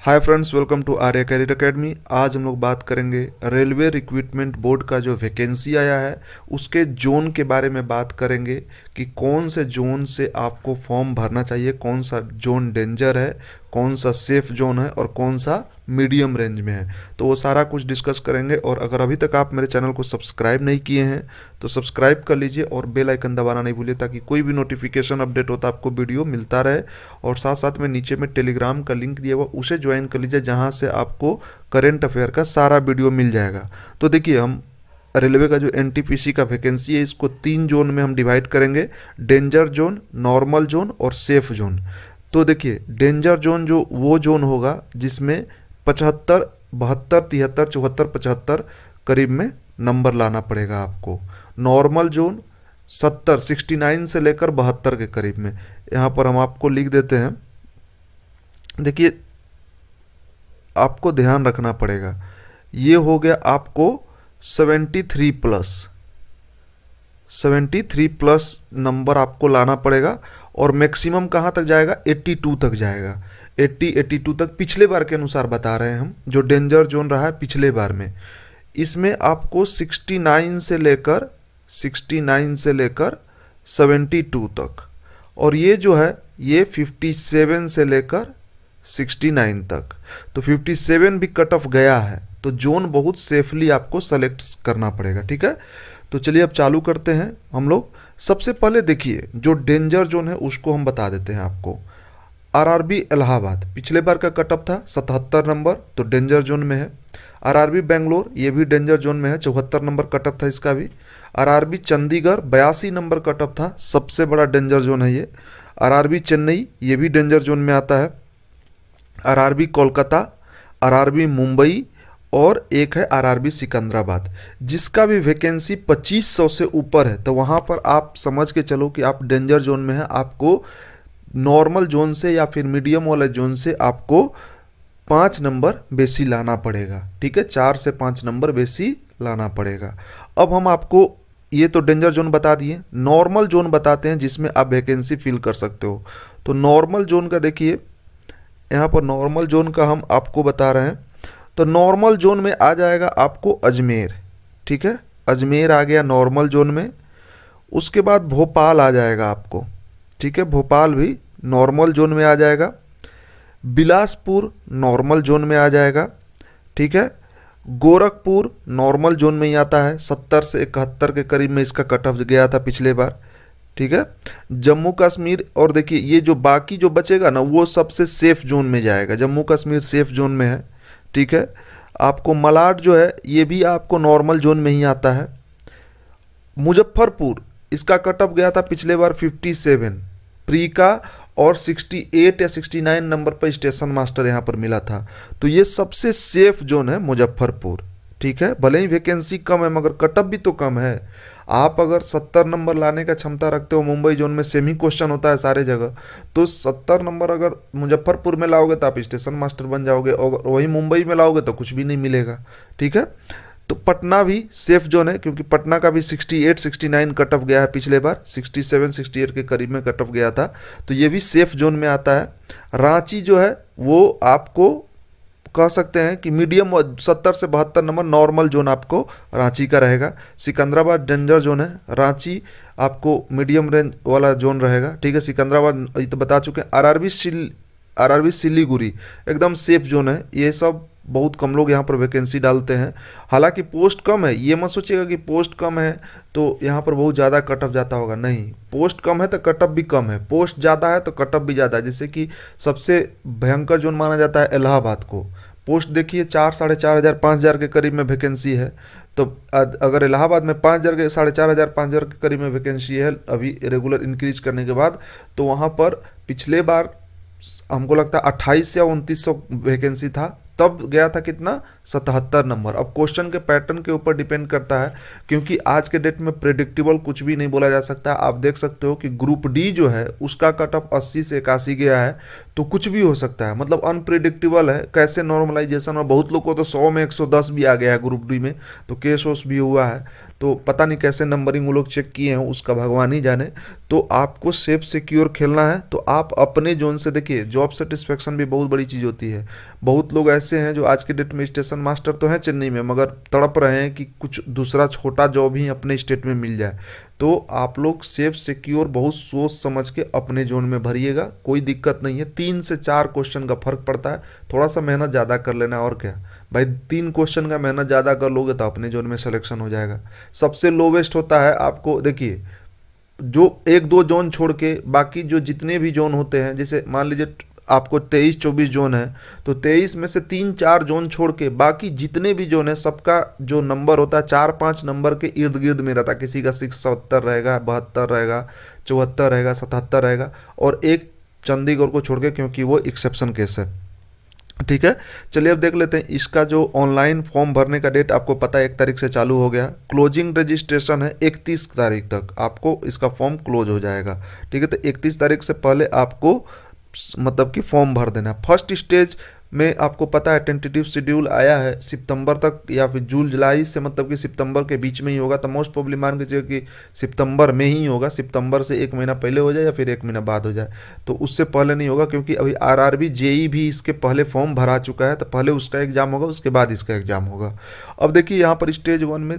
Hi friends, welcome to Arya career academy. आज हम लोग बात करेंगे रेलवे रिक्रूटमेंट बोर्ड का जो वैकेंसी आया है उसके जोन के बारे में बात करेंगे कि कौन से जोन से आपको फॉर्म भरना चाहिए, कौन सा जोन डेंजर है, कौन सा सेफ जोन है और कौन सा मीडियम रेंज में है। तो वो सारा कुछ डिस्कस करेंगे। और अगर अभी तक आप मेरे चैनल को सब्सक्राइब नहीं किए हैं तो सब्सक्राइब कर लीजिए और बेल आइकन दबाना नहीं भूलिए ताकि कोई भी नोटिफिकेशन अपडेट होता आपको वीडियो मिलता रहे। और साथ साथ में नीचे में टेलीग्राम का लिंक दिया हुआ उसे ज्वाइन कर लीजिए, जहाँ से आपको करेंट अफेयर का सारा वीडियो मिल जाएगा। तो देखिए, हम रेलवे का जो एनटीपीसी का वैकेंसी है इसको 3 जोन में हम डिवाइड करेंगे, डेंजर जोन, नॉर्मल जोन और सेफ जोन। तो देखिए, डेंजर जोन जो वो जोन होगा जिसमें 75, 72, 73, 74, 75 करीब में नंबर लाना पड़ेगा आपको। नॉर्मल जोन 70, 69 से लेकर 72 के करीब में। यहाँ पर हम आपको लिख देते हैं। देखिए, आपको ध्यान रखना पड़ेगा, ये हो गया आपको 73 प्लस नंबर आपको लाना पड़ेगा। और मैक्सिमम कहाँ तक जाएगा? 82 तक जाएगा। 82 तक पिछले बार के अनुसार बता रहे हैं हम, जो डेंजर जोन रहा है पिछले बार में। इसमें आपको 69 से लेकर 72 तक, और ये जो है ये 57 से लेकर 69 तक। तो 57 भी कट ऑफ गया है, तो जोन बहुत सेफली आपको सेलेक्ट करना पड़ेगा। ठीक है, तो चलिए अब चालू करते हैं हम लोग। सबसे पहले देखिए, जो डेंजर जोन है उसको हम बता देते हैं आपको। आरआरबी इलाहाबाद पिछले बार का कट ऑफ था 77 नंबर, तो डेंजर जोन में है। आरआरबी बेंगलोर ये भी डेंजर जोन में है, 74 नंबर कट ऑफ था इसका भी। RRB Chandigarh 82 number cut off था, सबसे बड़ा डेंजर जोन है ये। आरआरबी चेन्नई ये भी डेंजर जोन में आता है। आरआरबी कोलकाता, आरआरबी मुंबई और एक है आरआरबी सिकंदराबाद, जिसका भी वैकेंसी 2500 से ऊपर है। तो वहाँ पर आप समझ के चलो कि आप डेंजर जोन में हैं। आपको नॉर्मल जोन से या फिर मीडियम वाले जोन से आपको 5 नंबर बेसी लाना पड़ेगा। ठीक है, 4 से 5 नंबर बेसी लाना पड़ेगा। अब हम आपको ये तो डेंजर जोन बता दिए, नॉर्मल जोन बताते हैं जिसमें आप वैकेंसी फिल कर सकते हो। तो नॉर्मल जोन का देखिए, यहाँ पर नॉर्मल जोन का हम आपको बता रहे हैं। तो नॉर्मल जोन में आ जाएगा आपको अजमेर। ठीक है, अजमेर आ गया नॉर्मल जोन में। उसके बाद भोपाल आ जाएगा आपको। ठीक है, भोपाल भी नॉर्मल जोन में आ जाएगा। बिलासपुर नॉर्मल जोन में आ जाएगा। ठीक है, गोरखपुर नॉर्मल जोन में ही आता है, 70 से 71 के करीब में इसका कट ऑफ गया था पिछले बार। ठीक है, जम्मू कश्मीर, और देखिए ये जो बाकी जो बचेगा ना वो सबसे सेफ जोन में जाएगा। जम्मू कश्मीर सेफ जोन में है। ठीक है, आपको मलाड जो है ये भी आपको नॉर्मल जोन में ही आता है। मुजफ्फरपुर इसका कट ऑफ गया था पिछले बार 57 प्री का, और 68 या 69 नंबर पर स्टेशन मास्टर यहाँ पर मिला था। तो ये सबसे सेफ जोन है मुजफ्फरपुर। ठीक है, भले ही वैकेंसी कम है मगर कट ऑफ भी तो कम है। आप अगर 70 नंबर लाने का क्षमता रखते हो, मुंबई जोन में सेम ही क्वेश्चन होता है सारे जगह, तो 70 नंबर अगर मुजफ्फरपुर में लाओगे तो आप स्टेशन मास्टर बन जाओगे, और वही मुंबई में लाओगे तो कुछ भी नहीं मिलेगा। ठीक है, तो पटना भी सेफ जोन है, क्योंकि पटना का भी 68, 69 कट ऑफ गया है पिछले बार, 67, 68 के करीब में कट ऑफ गया था, तो ये भी सेफ जोन में आता है। रांची जो है वो आपको कह सकते हैं कि मीडियम 70 से 72 नंबर नॉर्मल जोन आपको रांची का रहेगा। सिकंदराबाद डेंजर जोन है, रांची आपको मीडियम रेंज वाला जोन रहेगा। ठीक है, सिकंदराबाद ये तो बता चुके हैं। आरआरबी सिलीगुड़ी एकदम सेफ जोन है। ये सब बहुत कम लोग यहाँ पर वैकेंसी डालते हैं, हालांकि पोस्ट कम है। ये मत सोचिएगा कि पोस्ट कम है तो यहाँ पर बहुत ज़्यादा कट ऑफ जाता होगा, नहीं। पोस्ट कम है तो कट ऑफ भी कम है, पोस्ट ज़्यादा है तो कट ऑफ भी ज़्यादा है। जैसे कि सबसे भयंकर जोन माना जाता है इलाहाबाद को। पोस्ट देखिए 4, 4,500, 5,000 के करीब में वैकेंसी है। तो अगर इलाहाबाद में 5,000 के 4,500, 5,000 के करीब में वैकेंसी है अभी रेगुलर इंक्रीज करने के बाद, तो वहाँ पर पिछले बार हमको लगता है 28 या 2900 वैकेंसी था, तब गया था कितना? 77 नंबर। अब क्वेश्चन के पैटर्न के ऊपर डिपेंड करता है, क्योंकि आज के डेट में प्रेडिक्टेबल कुछ भी नहीं बोला जा सकता। आप देख सकते हो कि ग्रुप डी जो है उसका कट ऑफ 80 से 81 गया है, तो कुछ भी हो सकता है, मतलब अनप्रेडिक्टेबल है। कैसे नॉर्मलाइजेशन, और बहुत लोग को तो 100 में 110 भी आ गया है ग्रुप डी में, तो केस वोस भी हुआ है। तो पता नहीं कैसे नंबरिंग वो लोग चेक किए हैं, उसका भगवान ही जाने। तो आपको सेफ सिक्योर खेलना है, तो आप अपने जोन से देखिए, जॉब सेटिस्फेक्शन भी बहुत बड़ी चीज़ होती है। बहुत लोग ऐसे हैं जो आज के डेट में स्टेशन मास्टर तो हैं चेन्नई में, मगर तड़प रहे हैं कि कुछ दूसरा छोटा जॉब ही अपने स्टेट में मिल जाए। तो आप लोग सेफ सिक्योर बहुत सोच समझ के अपने जोन में भरिएगा, कोई दिक्कत नहीं है। 3 से 4 क्वेश्चन का फर्क पड़ता है, थोड़ा सा मेहनत ज़्यादा कर लेना, और क्या भाई, 3 क्वेश्चन का मेहनत ज़्यादा कर लोगे तो अपने जोन में सिलेक्शन हो जाएगा। सबसे लोवेस्ट होता है आपको, देखिए जो 1-2 जोन छोड़ के बाकी जो जितने भी जोन होते हैं, जैसे मान लीजिए आपको 23-24 जोन है, तो 23 में से 3-4 जोन छोड़ के बाकी जितने भी जोन है सबका जो नंबर होता है 4-5 नंबर के इर्द गिर्द में रहता है। किसी का 670 रहेगा, 72 रहेगा, 74 रहेगा, 77 रहेगा, और एक चंडीगढ़ को छोड़ के, क्योंकि वो एक्सेप्शन केस है। ठीक है, चलिए अब देख लेते हैं इसका जो ऑनलाइन फॉर्म भरने का डेट आपको पता है 1 तारीख से चालू हो गया। क्लोजिंग रजिस्ट्रेशन है 31 तारीख तक, आपको इसका फॉर्म क्लोज हो जाएगा। ठीक है, तो 31 तारीख से पहले आपको मतलब कि फॉर्म भर देना। फर्स्ट स्टेज में आपको पता है टेंटेटिव शेड्यूल आया है सितंबर तक, या फिर जून जुलाई से मतलब कि सितंबर के बीच में ही होगा। तो मोस्ट प्रोबेबली मान के चलिए कि सितंबर में ही होगा, सितंबर से 1 महीना पहले हो जाए या फिर 1 महीना बाद हो जाए, तो उससे पहले नहीं होगा, क्योंकि अभी आरआरबी जेई भी इसके पहले फॉर्म भरा चुका है। तो पहले उसका एग्जाम होगा, उसके बाद इसका एग्जाम होगा। अब देखिए यहाँ पर स्टेज 1 में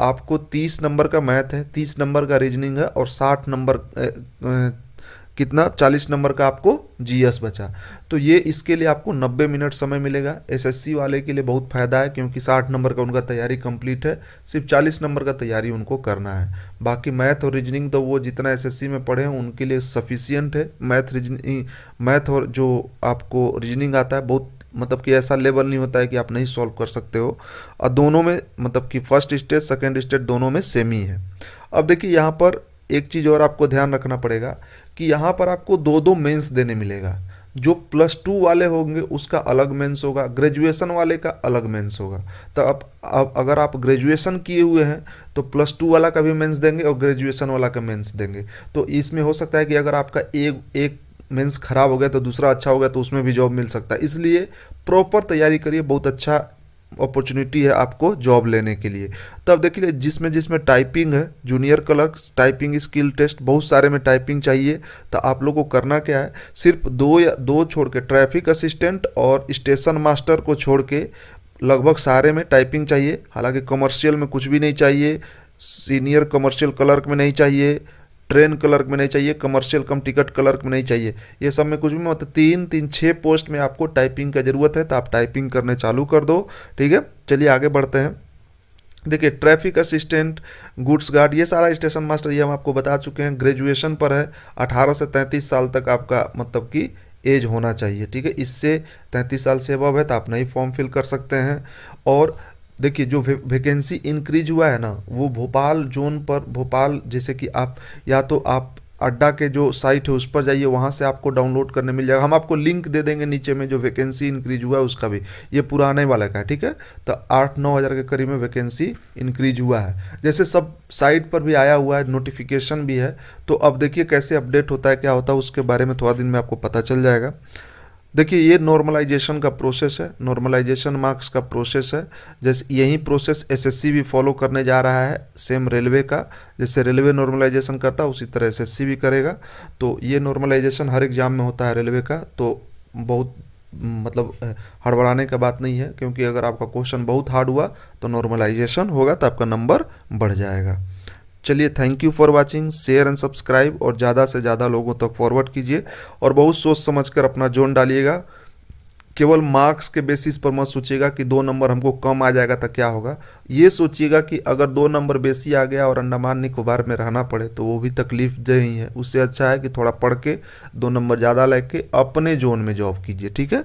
आपको 30 नंबर का मैथ है, 30 नंबर का रीजनिंग है, और 60 नंबर कितना 40 नंबर का आपको जीएस बचा। तो ये इसके लिए आपको 90 मिनट समय मिलेगा। एसएससी वाले के लिए बहुत फ़ायदा है, क्योंकि 60 नंबर का उनका तैयारी कंप्लीट है, सिर्फ 40 नंबर का तैयारी उनको करना है। बाकी मैथ और रीजनिंग तो वो जितना एसएससी में पढ़े हैं उनके लिए सफिशियंट है। मैथ और जो आपको रीजनिंग आता है बहुत मतलब कि ऐसा लेवल नहीं होता है कि आप नहीं सॉल्व कर सकते हो, और दोनों में मतलब कि फर्स्ट स्टेज सेकेंड स्टेज दोनों में सेम ही है। अब देखिए यहाँ पर एक चीज़ और आपको ध्यान रखना पड़ेगा कि यहाँ पर आपको 2-2 मेंस देने मिलेगा। जो +2 वाले होंगे उसका अलग मेंस होगा, ग्रेजुएशन वाले का अलग मेंस होगा। तो अब अगर आप ग्रेजुएशन किए हुए हैं तो +2 वाला का भी मेंस देंगे और ग्रेजुएशन वाला का मेंस देंगे। तो इसमें हो सकता है कि अगर आपका एक मेंस खराब हो गया तो दूसरा अच्छा हो गया, तो उसमें भी जॉब मिल सकता है। इसलिए प्रॉपर तैयारी करिए, बहुत अच्छा अपॉर्चुनिटी है आपको जॉब लेने के लिए। तब देखिए जिसमें टाइपिंग है, junior clerk typing skill test, बहुत सारे में टाइपिंग चाहिए। तो आप लोगों को करना क्या है, सिर्फ 2 छोड़ के ट्रैफिक असिस्टेंट और स्टेशन मास्टर को छोड़ के लगभग सारे में टाइपिंग चाहिए। हालांकि कमर्शियल में कुछ भी नहीं चाहिए, सीनियर कमर्शियल क्लर्क में नहीं चाहिए, ट्रेन क्लर्क में नहीं चाहिए, कमर्शियल कम टिकट क्लर्क में नहीं चाहिए, ये सब में कुछ भी मतलब 3-6 पोस्ट में आपको टाइपिंग का ज़रूरत है। तो आप टाइपिंग करने चालू कर दो। ठीक है, चलिए आगे बढ़ते हैं। देखिए ट्रैफिक असिस्टेंट, गुड्स गार्ड, ये सारा स्टेशन मास्टर ये हम आपको बता चुके हैं। ग्रेजुएशन पर है, 18 से 33 साल तक आपका मतलब कि एज होना चाहिए। ठीक है, इससे 33 साल से अबव है तो आप नई फॉर्म फिल कर सकते हैं। और देखिए जो वैकेंसी इंक्रीज हुआ है ना, वो भोपाल जोन पर, भोपाल जैसे कि आप या तो आप अड्डा के जो साइट है उस पर जाइए, वहाँ से आपको डाउनलोड करने मिल जाएगा। हम आपको लिंक दे देंगे नीचे में, जो वैकेंसी इंक्रीज हुआ है उसका भी, ये पुराने वाला का है। ठीक है, तो 8-9 हज़ार के करीब में वैकेंसी इंक्रीज हुआ है, जैसे सब साइट पर भी आया हुआ है, नोटिफिकेशन भी है। तो अब देखिए कैसे अपडेट होता है, क्या होता है, उसके बारे में थोड़ा दिन में आपको पता चल जाएगा। देखिए ये नॉर्मलाइजेशन का प्रोसेस है, नॉर्मलाइजेशन मार्क्स का प्रोसेस है। जैसे यही प्रोसेस एसएससी भी फॉलो करने जा रहा है, सेम रेलवे का, जैसे रेलवे नॉर्मलाइजेशन करता है उसी तरह एसएससी भी करेगा। तो ये नॉर्मलाइजेशन हर एग्जाम में होता है रेलवे का, तो बहुत मतलब हड़बड़ाने का बात नहीं है, क्योंकि अगर आपका क्वेश्चन बहुत हार्ड हुआ तो नॉर्मलाइजेशन होगा तो आपका नंबर बढ़ जाएगा। चलिए thank you for watching, share and subscribe, और ज़्यादा से ज़्यादा लोगों तक फॉरवर्ड कीजिए, और बहुत सोच समझकर अपना जोन डालिएगा। केवल मार्क्स के बेसिस पर मत सोचिएगा कि 2 नंबर हमको कम आ जाएगा तो क्या होगा। ये सोचिएगा कि अगर 2 नंबर बेसी आ गया और अंडमान निकोबार में रहना पड़े तो वो भी तकलीफ दे ही है। उससे अच्छा है कि थोड़ा पढ़ के 2 नंबर ज़्यादा लेके अपने जोन में जॉब कीजिए। ठीक है।